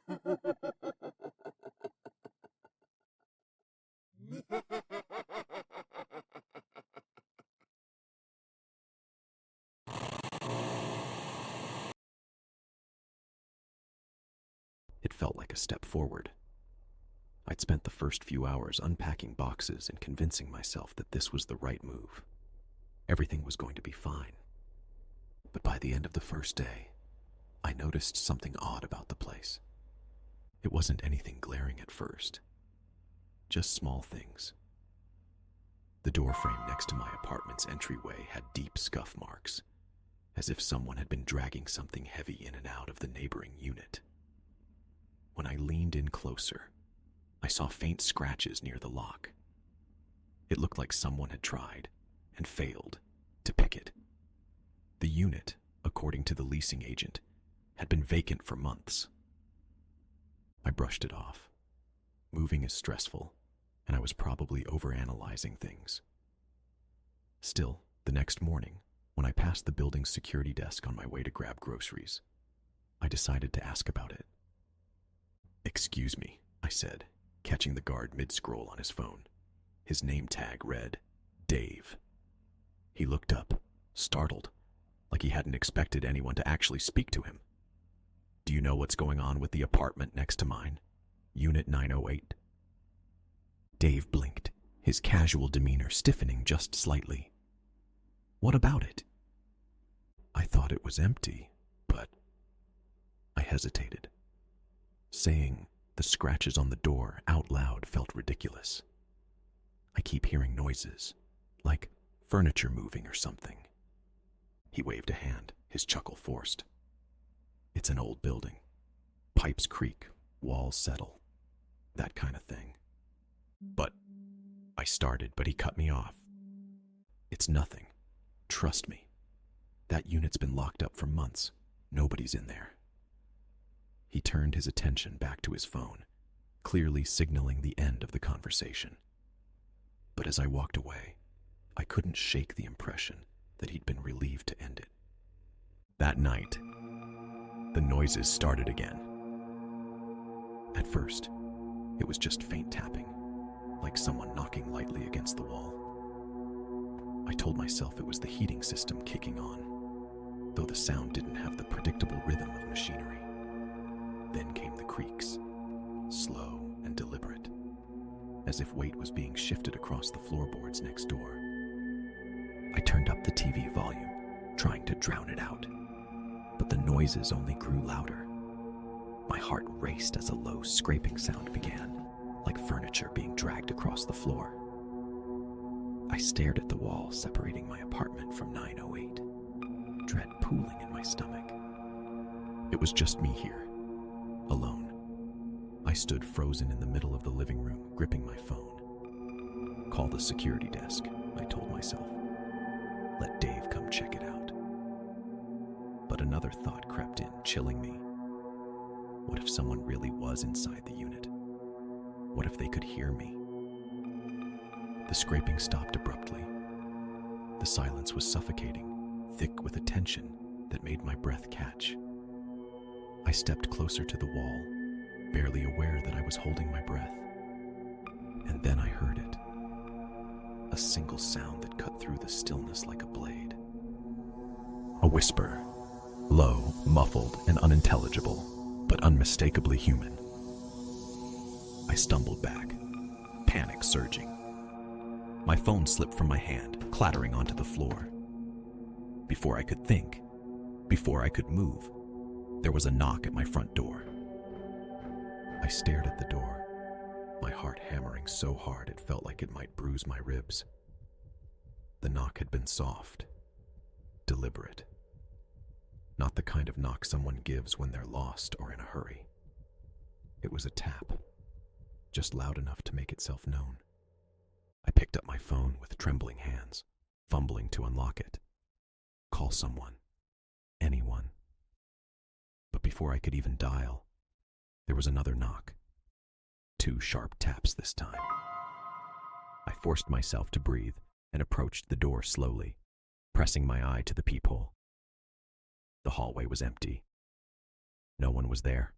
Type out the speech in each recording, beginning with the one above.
It felt like a step forward. I'd spent the first few hours unpacking boxes and convincing myself that this was the right move. Everything was going to be fine. But by the end of the first day, I noticed something odd about the place. It wasn't anything glaring at first, just small things. The door frame next to my apartment's entryway had deep scuff marks, as if someone had been dragging something heavy in and out of the neighboring unit. When I leaned in closer, I saw faint scratches near the lock. It looked like someone had tried, and failed, to pick it. The unit, according to the leasing agent, had been vacant for months. I brushed it off. Moving is stressful, and I was probably overanalyzing things. Still, the next morning, when I passed the building's security desk on my way to grab groceries, I decided to ask about it. "Excuse me," I said, catching the guard mid-scroll on his phone. His name tag read, Dave. He looked up, startled, like he hadn't expected anyone to actually speak to him. "Do you know what's going on with the apartment next to mine? Unit 908? Dave blinked, his casual demeanor stiffening just slightly. "What about it?" "I thought it was empty, but..." I hesitated. Saying the scratches on the door out loud felt ridiculous. "I keep hearing noises, like furniture moving or something." He waved a hand, his chuckle forced. "It's an old building. Pipes creak, walls settle, that kind of thing." "But..." I started, but he cut me off. "It's nothing. Trust me. That unit's been locked up for months. Nobody's in there." He turned his attention back to his phone, clearly signaling the end of the conversation. But as I walked away, I couldn't shake the impression that he'd been relieved to end it. That night, the noises started again. At first, it was just faint tapping, like someone knocking lightly against the wall. I told myself it was the heating system kicking on, though the sound didn't have the predictable rhythm of machinery. Then came the creaks, slow and deliberate, as if weight was being shifted across the floorboards next door. I turned up the TV volume, trying to drown it out, but the noises only grew louder. My heart raced as a low scraping sound began, like furniture being dragged across the floor. I stared at the wall separating my apartment from 908, dread pooling in my stomach. It was just me here, alone. I stood frozen in the middle of the living room, gripping my phone. "Call the security desk," I told myself. "Let Dave come check it out." But another thought crept in, chilling me. What if someone really was inside the unit? What if they could hear me? The scraping stopped abruptly. The silence was suffocating, thick with a tension that made my breath catch. I stepped closer to the wall, barely aware that I was holding my breath. And then I heard it. A single sound that cut through the stillness like a blade. A whisper, low, muffled, and unintelligible, but unmistakably human. I stumbled back, panic surging. My phone slipped from my hand, clattering onto the floor. Before I could think, before I could move, there was a knock at my front door. I stared at the door, my heart hammering so hard it felt like it might bruise my ribs. The knock had been soft, deliberate. Not the kind of knock someone gives when they're lost or in a hurry. It was a tap, just loud enough to make itself known. I picked up my phone with trembling hands, fumbling to unlock it. Call someone, anyone. But before I could even dial, there was another knock. 2 sharp taps this time. I forced myself to breathe and approached the door slowly, pressing my eye to the peephole. The hallway was empty. No one was there.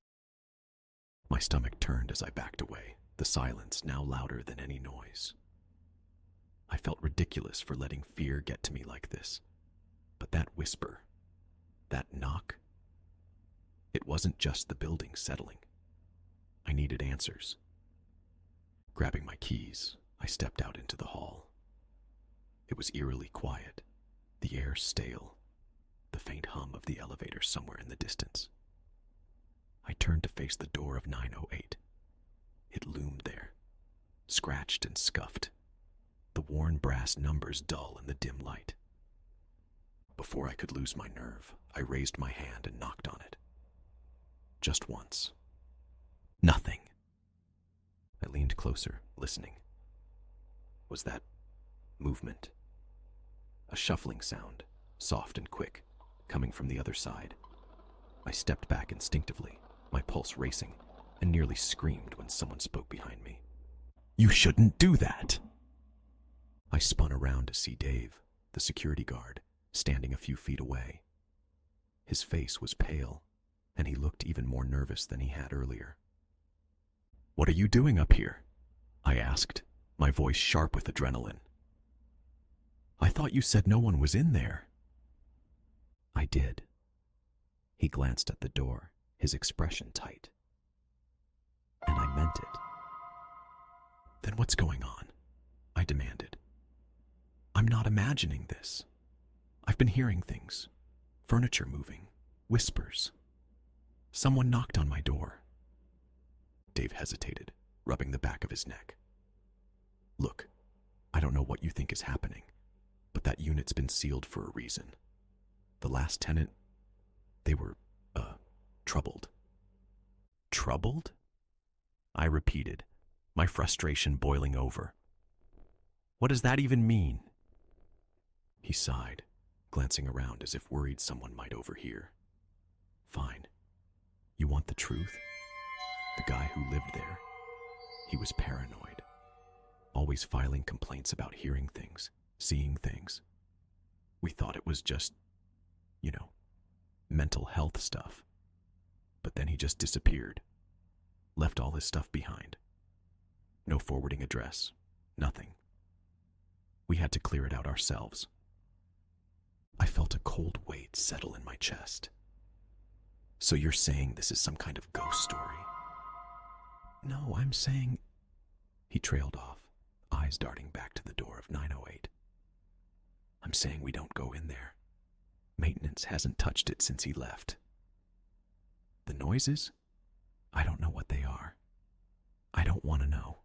My stomach turned as I backed away, the silence now louder than any noise. I felt ridiculous for letting fear get to me like this. But that whisper, that knock, it wasn't just the building settling. I needed answers. Grabbing my keys, I stepped out into the hall. It was eerily quiet, the air stale, the faint hum of the elevator somewhere in the distance. I turned to face the door of 908. It loomed there, scratched and scuffed, the worn brass numbers dull in the dim light. Before I could lose my nerve, I raised my hand and knocked on it. Just once. Nothing. I leaned closer, listening. Was that movement? A shuffling sound, soft and quick, coming from the other side. I stepped back instinctively, my pulse racing, and nearly screamed when someone spoke behind me. "You shouldn't do that!" I spun around to see Dave, the security guard, standing a few feet away. His face was pale, and he looked even more nervous than he had earlier. "What are you doing up here?" I asked, my voice sharp with adrenaline. "I thought you said no one was in there." I did. He glanced at the door, his expression tight. "And I meant it." "Then what's going on?" I demanded. "I'm not imagining this. I've been hearing things. Furniture moving, whispers. Someone knocked on my door." Dave hesitated, rubbing the back of his neck. "Look, I don't know what you think is happening, but that unit's been sealed for a reason. The last tenant, they were, troubled." "Troubled?" I repeated, my frustration boiling over. "What does that even mean?" He sighed, glancing around as if worried someone might overhear. "Fine. You want the truth? The guy who lived there, he was paranoid, always filing complaints about hearing things, seeing things. We thought it was just, mental health stuff. But then he just disappeared, left all his stuff behind. No forwarding address, nothing. We had to clear it out ourselves." I felt a cold weight settle in my chest. "So you're saying this is some kind of ghost story?" "No, I'm saying..." He trailed off, eyes darting back to the door of 908. "I'm saying we don't go in there. Maintenance hasn't touched it since he left. The noises? I don't know what they are. I don't want to know."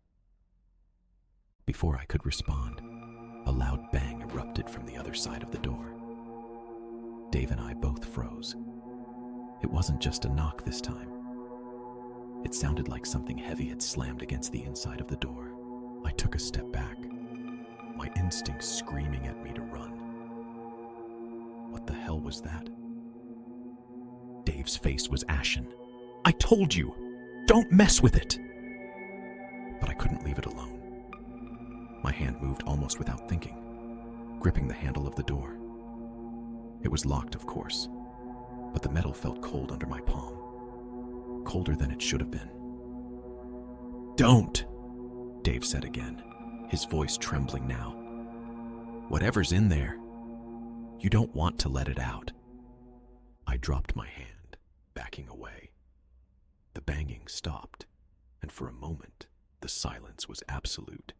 Before I could respond, a loud bang erupted from the other side of the door. Dave and I both froze. It wasn't just a knock this time. It sounded like something heavy had slammed against the inside of the door. I took a step back, my instincts screaming at me to run. What the hell was that? Dave's face was ashen. "I told you! Don't mess with it!" But I couldn't leave it alone. My hand moved almost without thinking, gripping the handle of the door. It was locked, of course, but the metal felt cold under my palm, colder than it should have been. "Don't!" Dave said again, his voice trembling now. "Whatever's in there, you don't want to let it out." I dropped my hand, backing away. The banging stopped, and for a moment, the silence was absolute.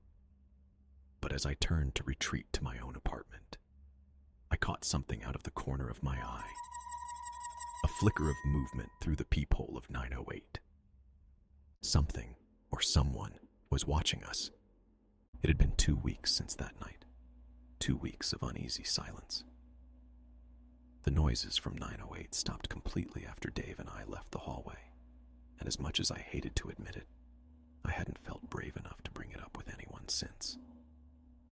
But as I turned to retreat to my own apartment, I caught something out of the corner of my eye. A flicker of movement through the peephole of 908. Something, or someone, was watching us. It had been 2 weeks since that night. 2 weeks of uneasy silence. The noises from 908 stopped completely after Dave and I left the hallway, and as much as I hated to admit it, I hadn't felt brave enough to bring it up with anyone since.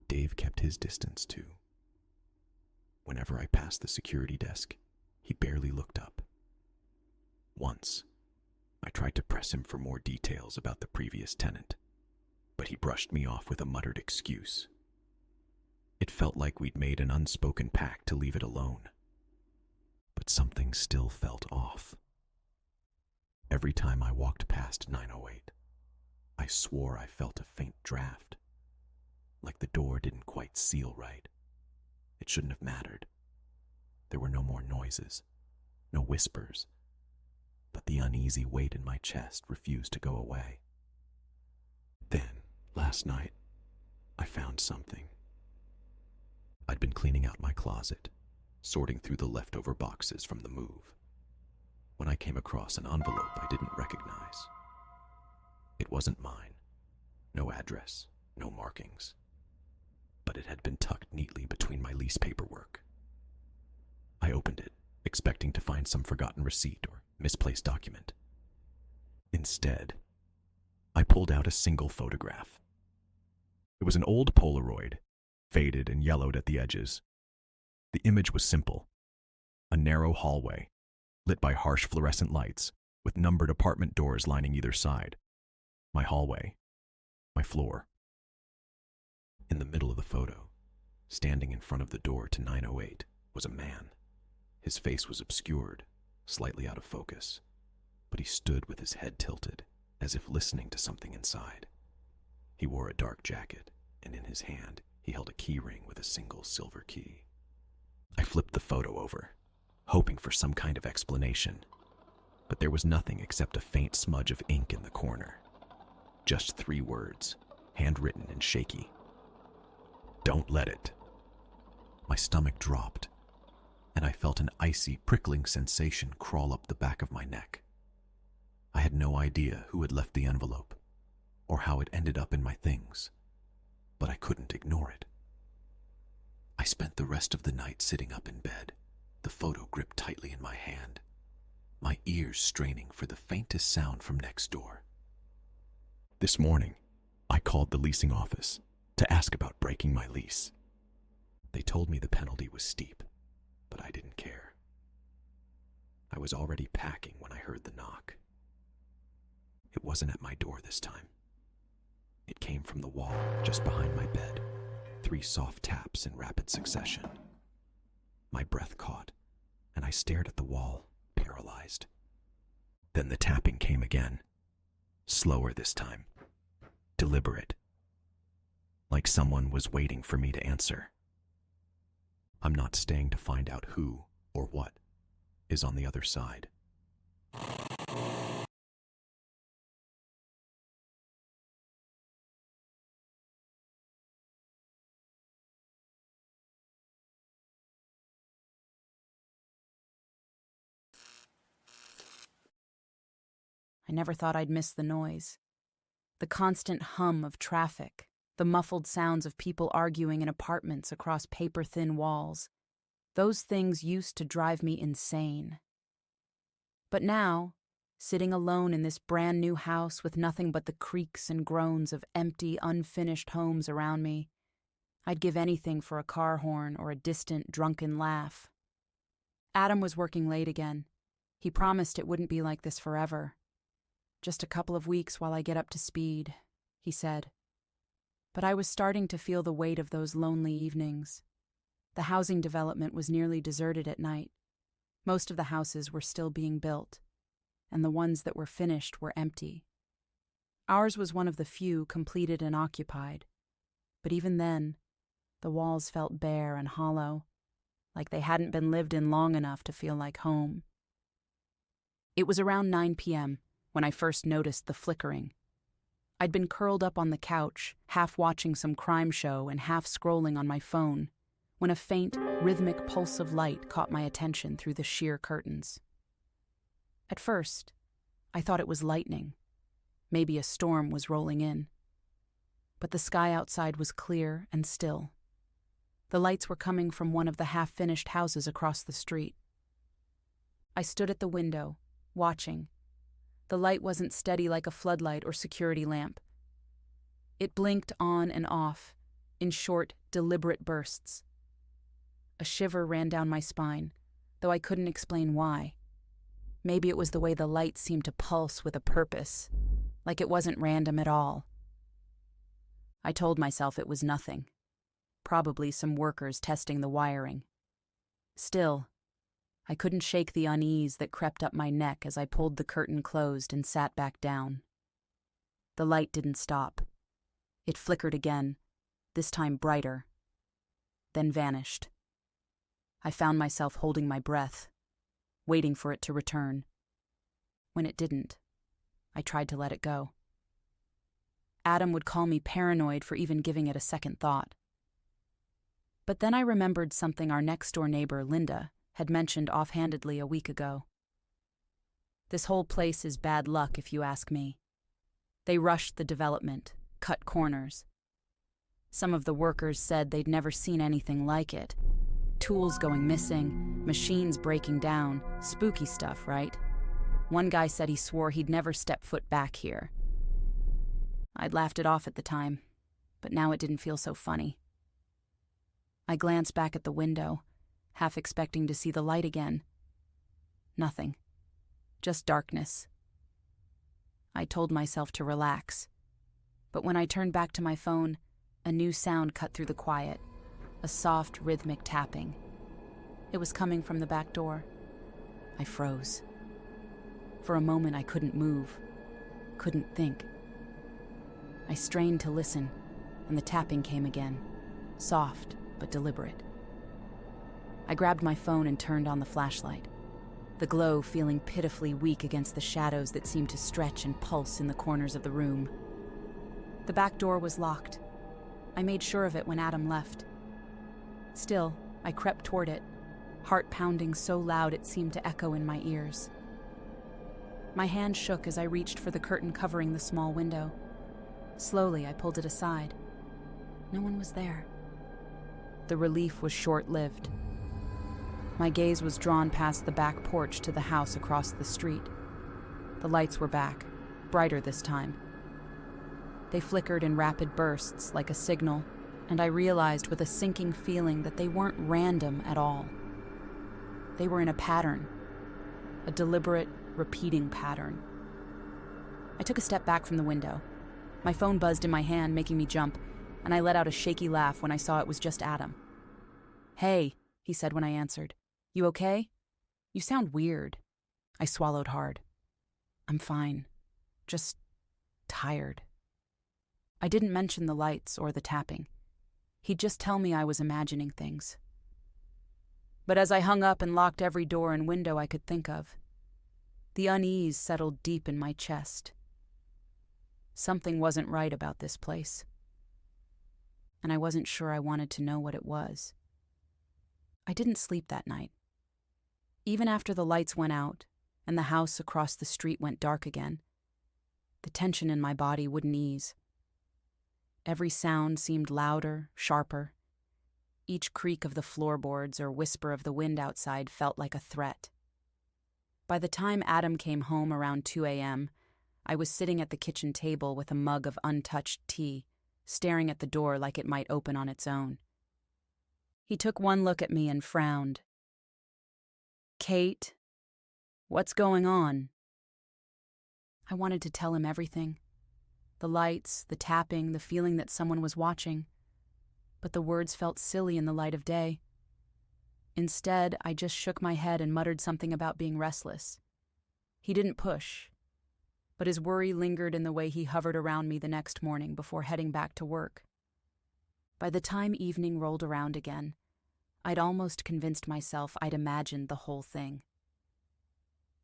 Dave kept his distance too. Whenever I passed the security desk, he barely looked up. Once, I tried to press him for more details about the previous tenant, but he brushed me off with a muttered excuse. It felt like we'd made an unspoken pact to leave it alone. But something still felt off. Every time I walked past 908, I swore I felt a faint draft, like the door didn't quite seal right. It shouldn't have mattered. There were no more noises, no whispers, but the uneasy weight in my chest refused to go away. Then, last night, I found something. I'd been cleaning out my closet, sorting through the leftover boxes from the move, when I came across an envelope I didn't recognize. It wasn't mine. No address, no markings. But it had been tucked neatly between my lease paperwork. I opened it, expecting to find some forgotten receipt or misplaced document. Instead, I pulled out a single photograph. It was an old Polaroid, faded and yellowed at the edges. The image was simple: a narrow hallway, lit by harsh fluorescent lights, with numbered apartment doors lining either side. My hallway, my floor. In the middle of the photo, standing in front of the door to 908, was a man. His face was obscured, slightly out of focus, but he stood with his head tilted, as if listening to something inside. He wore a dark jacket, and in his hand, he held a key ring with a single silver key. I flipped the photo over, hoping for some kind of explanation, but there was nothing except a faint smudge of ink in the corner. Just 3 words, handwritten and shaky. "Don't let it." My stomach dropped, and I felt an icy, prickling sensation crawl up the back of my neck. I had no idea who had left the envelope, or how it ended up in my things, but I couldn't ignore it. I spent the rest of the night sitting up in bed, the photo gripped tightly in my hand, my ears straining for the faintest sound from next door. This morning, I called the leasing office to ask about breaking my lease. They told me the penalty was steep, but I didn't care. I was already packing when I heard the knock. It wasn't at my door this time. It came from the wall just behind my bed, 3 soft taps in rapid succession. My breath caught, and I stared at the wall, paralyzed. Then the tapping came again, slower this time, deliberate, like someone was waiting for me to answer. I'm not staying to find out who or what is on the other side. I never thought I'd miss the noise. The constant hum of traffic, the muffled sounds of people arguing in apartments across paper-thin walls. Those things used to drive me insane. But now, sitting alone in this brand new house with nothing but the creaks and groans of empty, unfinished homes around me, I'd give anything for a car horn or a distant, drunken laugh. Adam was working late again. He promised it wouldn't be like this forever. "Just a couple of weeks while I get up to speed," he said. But I was starting to feel the weight of those lonely evenings. The housing development was nearly deserted at night. Most of the houses were still being built, and the ones that were finished were empty. Ours was one of the few completed and occupied, but even then, the walls felt bare and hollow, like they hadn't been lived in long enough to feel like home. It was around 9 p.m. when I first noticed the flickering. I'd been curled up on the couch, half watching some crime show and half scrolling on my phone, when a faint, rhythmic pulse of light caught my attention through the sheer curtains. At first, I thought it was lightning. Maybe a storm was rolling in. But the sky outside was clear and still. The lights were coming from one of the half-finished houses across the street. I stood at the window, watching. The light wasn't steady like a floodlight or security lamp. It blinked on and off, in short, deliberate bursts. A shiver ran down my spine, though I couldn't explain why. Maybe it was the way the light seemed to pulse with a purpose, like it wasn't random at all. I told myself it was nothing. Probably some workers testing the wiring. Still, I couldn't shake the unease that crept up my neck as I pulled the curtain closed and sat back down. The light didn't stop. It flickered again, this time brighter, then vanished. I found myself holding my breath, waiting for it to return. When it didn't, I tried to let it go. Adam would call me paranoid for even giving it a second thought. But then I remembered something our next-door neighbor, Linda, had mentioned offhandedly a week ago. This whole place is bad luck, if you ask me. They rushed the development, cut corners. Some of the workers said they'd never seen anything like it. Tools going missing, machines breaking down, spooky stuff, right? One guy said he swore he'd never step foot back here. I'd laughed it off at the time, but now it didn't feel so funny. I glanced back at the window, half expecting to see the light again. Nothing. Just darkness. I told myself to relax, but when I turned back to my phone, a new sound cut through the quiet, a soft, rhythmic tapping. It was coming from the back door. I froze. For a moment, I couldn't move, couldn't think. I strained to listen, and the tapping came again, soft but deliberate. I grabbed my phone and turned on the flashlight, the glow feeling pitifully weak against the shadows that seemed to stretch and pulse in the corners of the room. The back door was locked. I made sure of it when Adam left. Still, I crept toward it, heart pounding so loud it seemed to echo in my ears. My hand shook as I reached for the curtain covering the small window. Slowly, I pulled it aside. No one was there. The relief was short-lived. My gaze was drawn past the back porch to the house across the street. The lights were back, brighter this time. They flickered in rapid bursts like a signal, and I realized with a sinking feeling that they weren't random at all. They were in a pattern, a deliberate, repeating pattern. I took a step back from the window. My phone buzzed in my hand, making me jump, and I let out a shaky laugh when I saw it was just Adam. "Hey," he said when I answered. "You okay? You sound weird." I swallowed hard. "I'm fine. Just tired." I didn't mention the lights or the tapping. He'd just tell me I was imagining things. But as I hung up and locked every door and window I could think of, the unease settled deep in my chest. Something wasn't right about this place, and I wasn't sure I wanted to know what it was. I didn't sleep that night. Even after the lights went out and the house across the street went dark again, the tension in my body wouldn't ease. Every sound seemed louder, sharper. Each creak of the floorboards or whisper of the wind outside felt like a threat. By the time Adam came home around 2 a.m., I was sitting at the kitchen table with a mug of untouched tea, staring at the door like it might open on its own. He took one look at me and frowned. "Kate, what's going on?" I wanted to tell him everything. The lights, the tapping, the feeling that someone was watching. But the words felt silly in the light of day. Instead, I just shook my head and muttered something about being restless. He didn't push, but his worry lingered in the way he hovered around me the next morning before heading back to work. By the time evening rolled around again, I'd almost convinced myself I'd imagined the whole thing.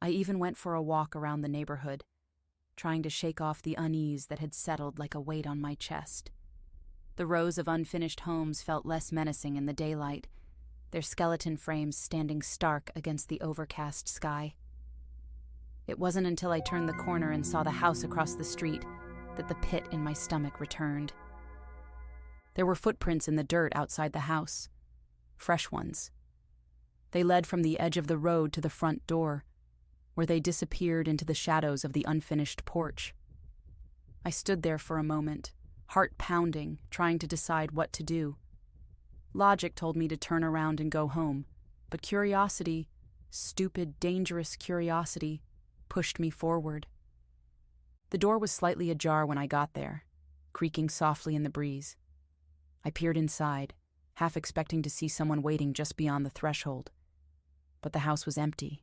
I even went for a walk around the neighborhood, trying to shake off the unease that had settled like a weight on my chest. The rows of unfinished homes felt less menacing in the daylight, their skeleton frames standing stark against the overcast sky. It wasn't until I turned the corner and saw the house across the street that the pit in my stomach returned. There were footprints in the dirt outside the house, fresh ones. They led from the edge of the road to the front door, where they disappeared into the shadows of the unfinished porch. I stood there for a moment, heart pounding, trying to decide what to do. Logic told me to turn around and go home, but curiosity, stupid, dangerous curiosity, pushed me forward. The door was slightly ajar when I got there, creaking softly in the breeze. I peered inside, half expecting to see someone waiting just beyond the threshold. but the house was empty,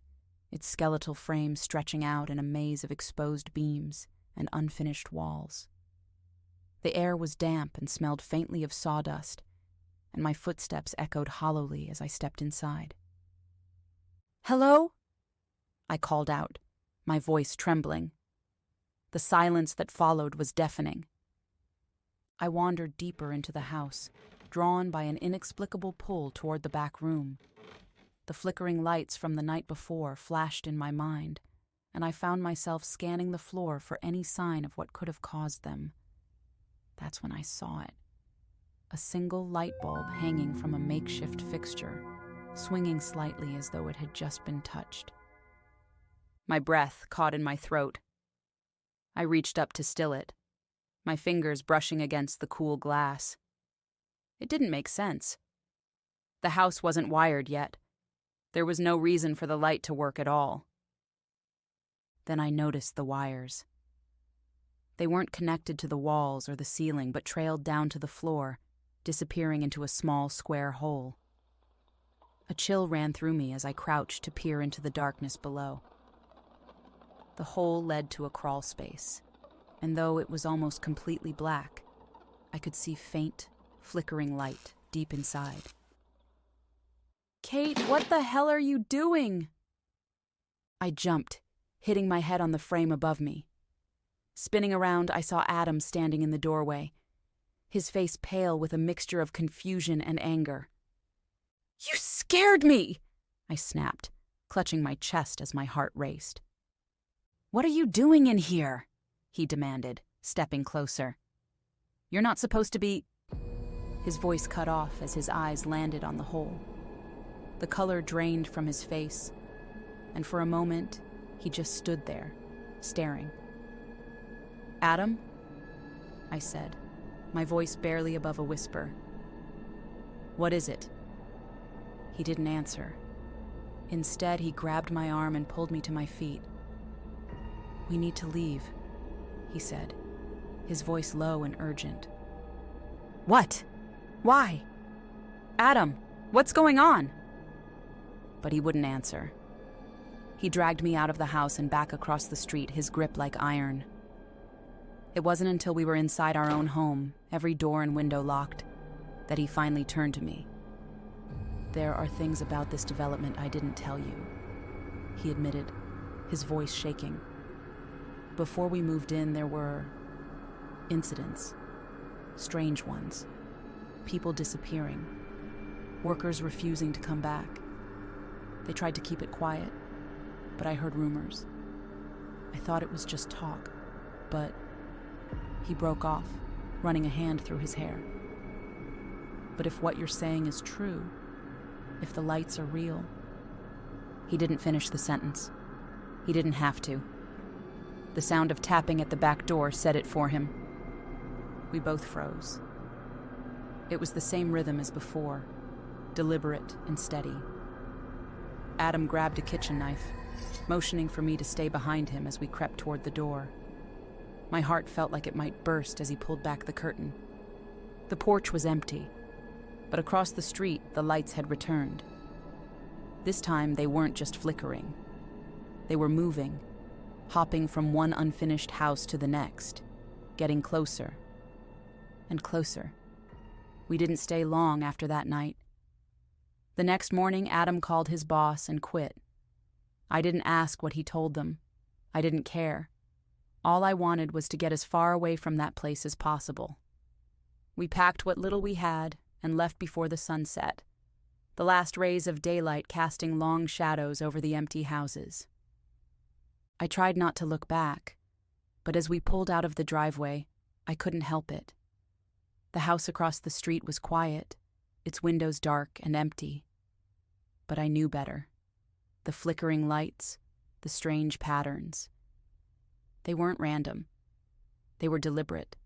its skeletal frame stretching out in a maze of exposed beams and unfinished walls. The air was damp and smelled faintly of sawdust, and my footsteps echoed hollowly as I stepped inside. "Hello?" I called out, my voice trembling. The silence that followed was deafening. I wandered deeper into the house, drawn by an inexplicable pull toward the back room. The flickering lights from the night before flashed in my mind, and I found myself scanning the floor for any sign of what could have caused them. That's when I saw it. A single light bulb hanging from a makeshift fixture, swinging slightly as though it had just been touched. My breath caught in my throat. I reached up to still it, my fingers brushing against the cool glass. It didn't make sense. The house wasn't wired yet. There was no reason for the light to work at all. Then I noticed the wires. They weren't connected to the walls or the ceiling, but trailed down to the floor, disappearing into a small square hole. A chill ran through me as I crouched to peer into the darkness below. The hole led to a crawl space, and though it was almost completely black, I could see faint, flickering light deep inside. "Kate, what the hell are you doing?" I jumped, hitting my head on the frame above me. Spinning around, I saw Adam standing in the doorway, his face pale with a mixture of confusion and anger. "You scared me!" I snapped, clutching my chest as my heart raced. "What are you doing in here?" he demanded, stepping closer. "You're not supposed to be—" His voice cut off as his eyes landed on the hole. The color drained from his face, and for a moment, he just stood there, staring. "Adam?" I said, my voice barely above a whisper. "What is it?" He didn't answer. Instead, he grabbed my arm and pulled me to my feet. "We need to leave," he said, his voice low and urgent. "What? Why? Adam, what's going on?" But he wouldn't answer. He dragged me out of the house and back across the street, his grip like iron. It wasn't until we were inside our own home, every door and window locked, that he finally turned to me. "There are things about this development I didn't tell you," he admitted, his voice shaking. "Before we moved in, there were incidents, strange ones, people disappearing, workers refusing to come back. They tried to keep it quiet, but I heard rumors. I thought it was just talk, but..." He broke off, running a hand through his hair. "But if what you're saying is true, if the lights are real..." He didn't finish the sentence. He didn't have to. The sound of tapping at the back door said it for him. We both froze. It was the same rhythm as before, deliberate and steady. Adam grabbed a kitchen knife, motioning for me to stay behind him as we crept toward the door. My heart felt like it might burst as he pulled back the curtain. The porch was empty, but across the street, the lights had returned. This time, they weren't just flickering. They were moving, hopping from one unfinished house to the next, getting closer and closer. We didn't stay long after that night. The next morning, Adam called his boss and quit. I didn't ask what he told them. I didn't care. All I wanted was to get as far away from that place as possible. We packed what little we had and left before the sun set, the last rays of daylight casting long shadows over the empty houses. I tried not to look back, but as we pulled out of the driveway, I couldn't help it. The house across the street was quiet, its windows dark and empty. But I knew better. The flickering lights, the strange patterns. They weren't random. They were deliberate.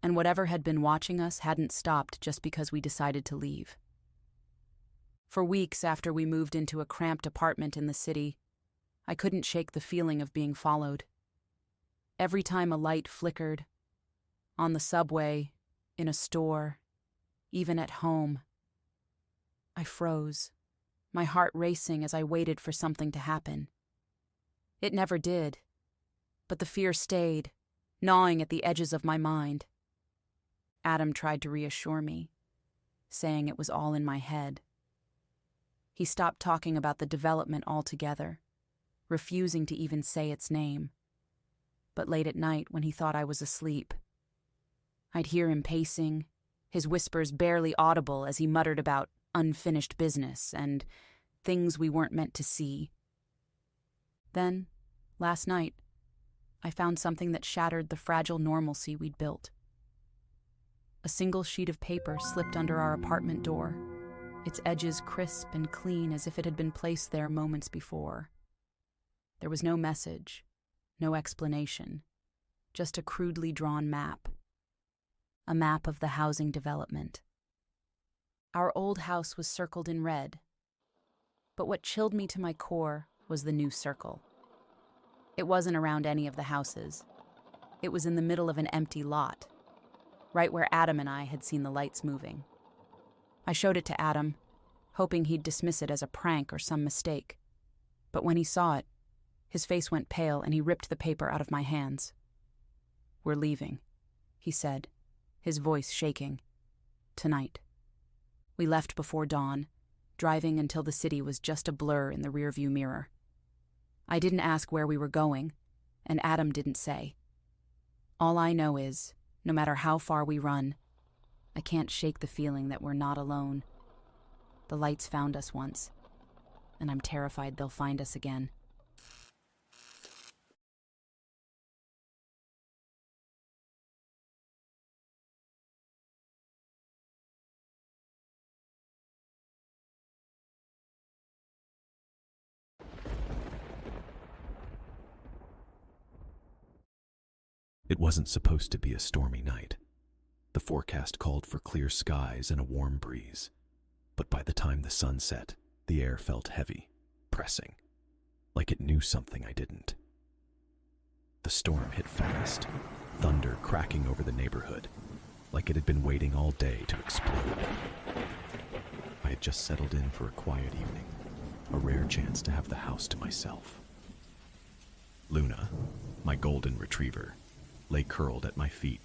And whatever had been watching us hadn't stopped just because we decided to leave. For weeks after we moved into a cramped apartment in the city, I couldn't shake the feeling of being followed. Every time a light flickered, on the subway, in a store, even at home, I froze, my heart racing as I waited for something to happen. It never did, but the fear stayed, gnawing at the edges of my mind. Adam tried to reassure me, saying it was all in my head. He stopped talking about the development altogether, refusing to even say its name. But late at night, when he thought I was asleep, I'd hear him pacing, his whispers barely audible as he muttered about unfinished business and things we weren't meant to see. Then, last night, I found something that shattered the fragile normalcy we'd built. A single sheet of paper slipped under our apartment door, its edges crisp and clean as if it had been placed there moments before. There was no message, no explanation, just a crudely drawn map. A map of the housing development. Our old house was circled in red, but what chilled me to my core was the new circle. It wasn't around any of the houses. It was in the middle of an empty lot, right where Adam and I had seen the lights moving. I showed it to Adam, hoping he'd dismiss it as a prank or some mistake. But when he saw it, his face went pale and he ripped the paper out of my hands. "We're leaving," he said, his voice shaking. "Tonight." We left before dawn, driving until the city was just a blur in the rearview mirror. I didn't ask where we were going, and Adam didn't say. All I know is, no matter how far we run, I can't shake the feeling that we're not alone. The lights found us once, and I'm terrified they'll find us again. It wasn't supposed to be a stormy night. The forecast called for clear skies and a warm breeze. But by the time the sun set, the air felt heavy, pressing, like it knew something I didn't. The storm hit fast, thunder cracking over the neighborhood, like it had been waiting all day to explode. I had just settled in for a quiet evening, a rare chance to have the house to myself. Luna, my golden retriever, lay curled at my feet,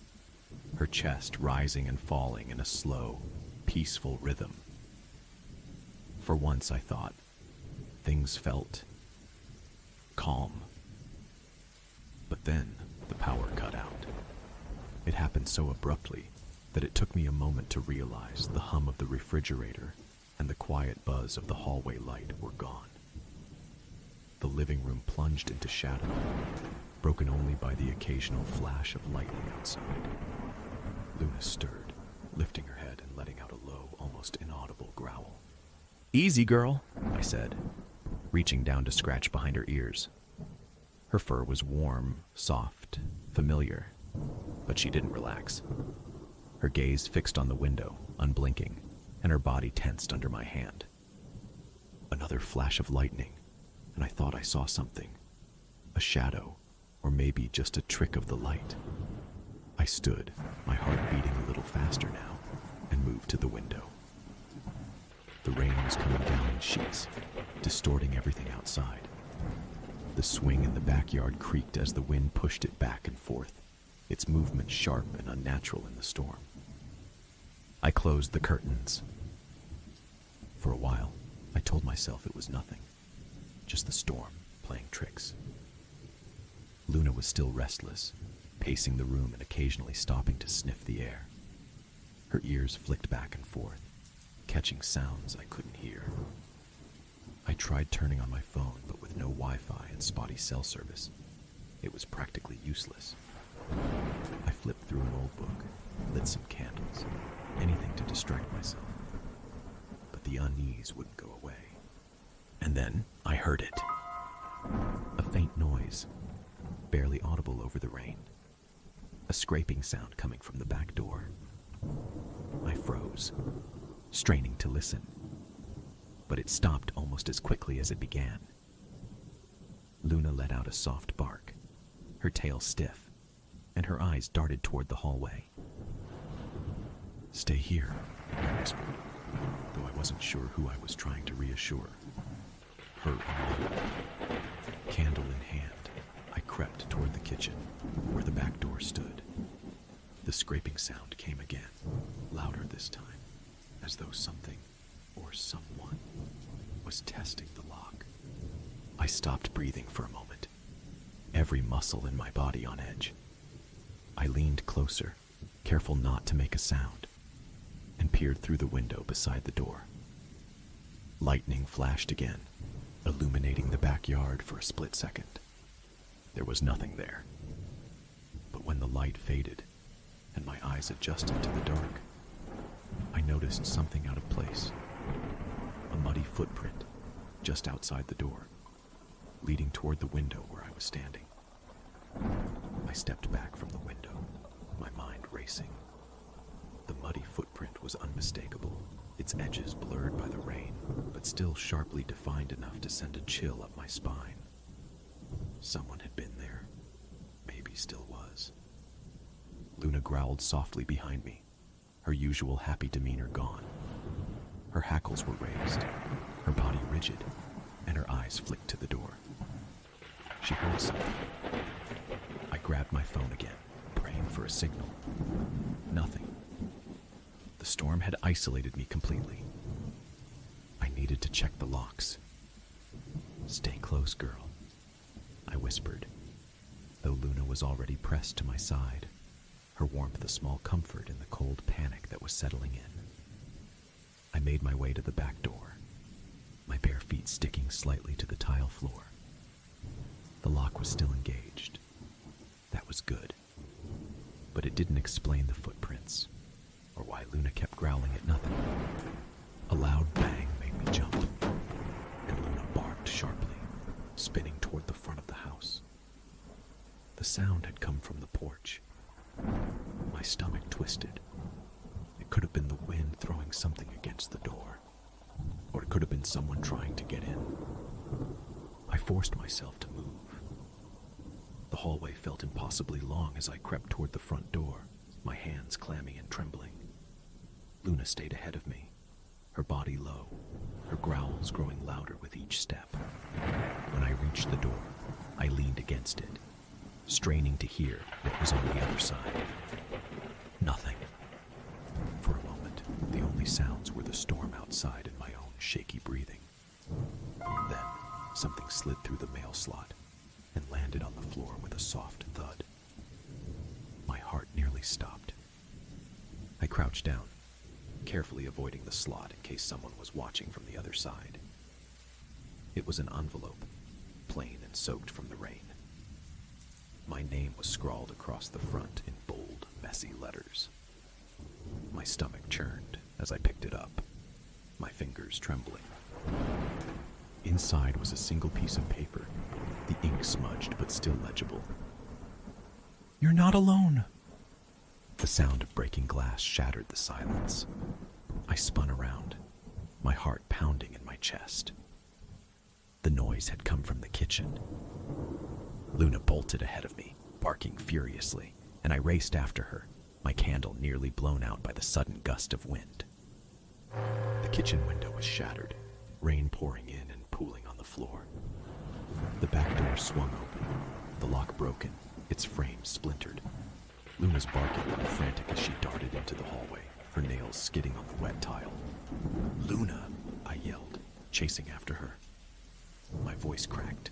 her chest rising and falling in a slow, peaceful rhythm. For once, I thought, things felt calm. But then the power cut out. It happened so abruptly that it took me a moment to realize the hum of the refrigerator and the quiet buzz of the hallway light were gone. The living room plunged into shadow, broken only by the occasional flash of lightning outside. Luna stirred, lifting her head and letting out a low, almost inaudible growl. "Easy, girl," I said, reaching down to scratch behind her ears. Her fur was warm, soft, familiar, but she didn't relax. Her gaze fixed on the window, unblinking, and her body tensed under my hand. Another flash of lightning, and I thought I saw something. A shadow, or maybe just a trick of the light. I stood, my heart beating a little faster now, and moved to the window. The rain was coming down in sheets, distorting everything outside. The swing in the backyard creaked as the wind pushed it back and forth, its movement sharp and unnatural in the storm. I closed the curtains. For a while, I told myself it was nothing, just the storm playing tricks. Luna was still restless, pacing the room and occasionally stopping to sniff the air. Her ears flicked back and forth, catching sounds I couldn't hear. I tried turning on my phone, but with no Wi-Fi and spotty cell service, it was practically useless. I flipped through an old book, lit some candles, anything to distract myself. But the unease wouldn't go away. And then I heard it. A faint noise, barely audible over the rain. A scraping sound coming from the back door. I froze, straining to listen. But it stopped almost as quickly as it began. Luna let out a soft bark, her tail stiff, and her eyes darted toward the hallway. "Stay here," I whispered, though I wasn't sure who I was trying to reassure. Her alone. Candle in hand, I crept toward the kitchen, where the back door stood. The scraping sound came again, louder this time, as though something or someone was testing the lock. I stopped breathing for a moment, every muscle in my body on edge. I leaned closer, careful not to make a sound, and peered through the window beside the door. Lightning flashed again, illuminating the backyard for a split second. There was nothing there. But when the light faded and my eyes adjusted to the dark, I noticed something out of place. A muddy footprint just outside the door, leading toward the window where I was standing. I stepped back from the window, my mind racing. The muddy footprint was unmistakable, its edges blurred by the rain, but still sharply defined enough to send a chill up my spine. Someone had been there, maybe still was. Luna growled softly behind me, her usual happy demeanor gone. Her hackles were raised, her body rigid, and her eyes flicked to the door. She heard something. I grabbed my phone again, praying for a signal. Nothing. The storm had isolated me completely. I needed to check the locks. "Stay close, girl," I whispered, though Luna was already pressed to my side, her warmth a small comfort in the cold panic that was settling in. I made my way to the back door, my bare feet sticking slightly to the tile floor. The lock was still engaged. That was good. But it didn't explain the footprints, or why Luna kept growling at nothing. A loud bang made me jump, and Luna barked sharply, spinning toward the front of the house. The sound had come from the porch. My stomach twisted. It could have been the wind throwing something against the door, or it could have been someone trying to get in. I forced myself to move. The hallway felt impossibly long as I crept toward the front door, my hands clammy and trembling. Luna stayed ahead of me, her body low, her growls growing louder with each step. When I reached the door, I leaned against it, straining to hear what was on the other side. Nothing. For a moment, the only sounds were the storm outside and my own shaky breathing. Then, something slid through the mail slot and landed on the floor with a soft thud. My heart nearly stopped. I crouched down, carefully avoiding the slot in case someone was watching from the other side. It was an envelope, plain and soaked from the rain. My name was scrawled across the front in bold, messy letters. My stomach churned as I picked it up, my fingers trembling. Inside was a single piece of paper, the ink smudged but still legible. "You're not alone." The sound of breaking glass shattered the silence. I spun around, my heart pounding in my chest. The noise had come from the kitchen. Luna bolted ahead of me, barking furiously, and I raced after her, my candle nearly blown out by the sudden gust of wind. The kitchen window was shattered, rain pouring in and pooling on the floor. The back door swung open, the lock broken, its frame splintered. Luna's barking grew frantic as she darted into the hallway, her nails skidding on the wet tile. "Luna!" I yelled, chasing after her. My voice cracked,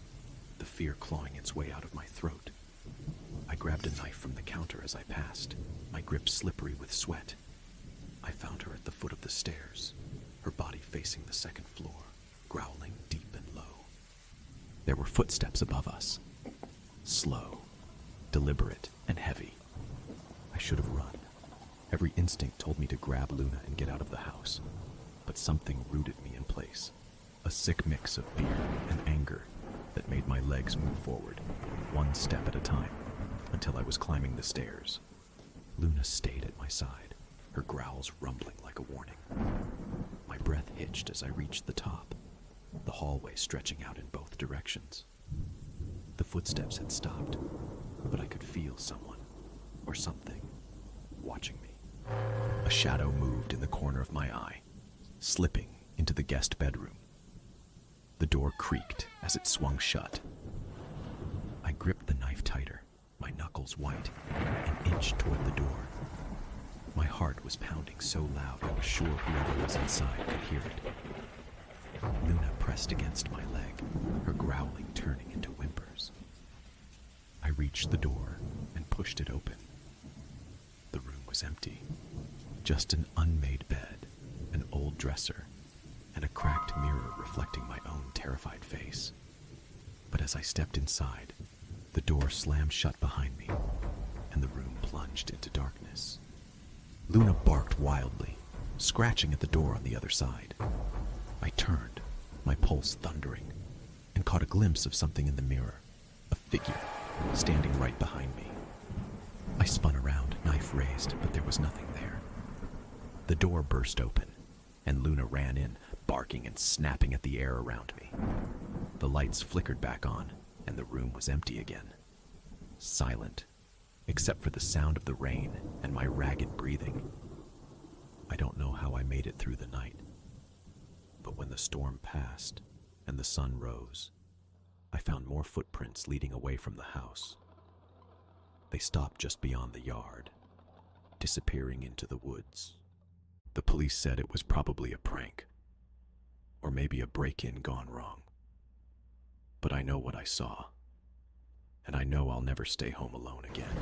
the fear clawing its way out of my throat. I grabbed a knife from the counter as I passed, my grip slippery with sweat. I found her at the foot of the stairs, her body facing the second floor, growling deep and low. There were footsteps above us, slow, deliberate, and heavy. I should have run. Every instinct told me to grab Luna and get out of the house, but something rooted me in place, a sick mix of fear and anger that made my legs move forward, one step at a time, until I was climbing the stairs. Luna stayed at my side, her growls rumbling like a warning. My breath hitched as I reached the top, the hallway stretching out in both directions. The footsteps had stopped, but I could feel someone, or something, watching me. A shadow moved in the corner of my eye, slipping into the guest bedroom. The door creaked as it swung shut. I gripped the knife tighter, my knuckles white, and inched toward the door. My heart was pounding so loud I was sure whoever was inside could hear it. Luna pressed against my leg, her growling turning into whimpers. I reached the door and pushed it open. The room was empty. Just an unmade bed, an old dresser, and a cracked mirror reflecting my own terrified face. But as I stepped inside, the door slammed shut behind me, and the room plunged into darkness. Luna barked wildly, scratching at the door on the other side. I turned, my pulse thundering, and caught a glimpse of something in the mirror, a figure standing right behind me. I spun around, knife raised, but there was nothing there. The door burst open, and Luna ran in, barking and snapping at the air around me. The lights flickered back on, and the room was empty again. Silent, except for the sound of the rain and my ragged breathing. I don't know how I made it through the night, but when the storm passed and the sun rose, I found more footprints leading away from the house. They stopped just beyond the yard, disappearing into the woods. The police said it was probably a prank, or maybe a break-in gone wrong. But I know what I saw, and I know I'll never stay home alone again.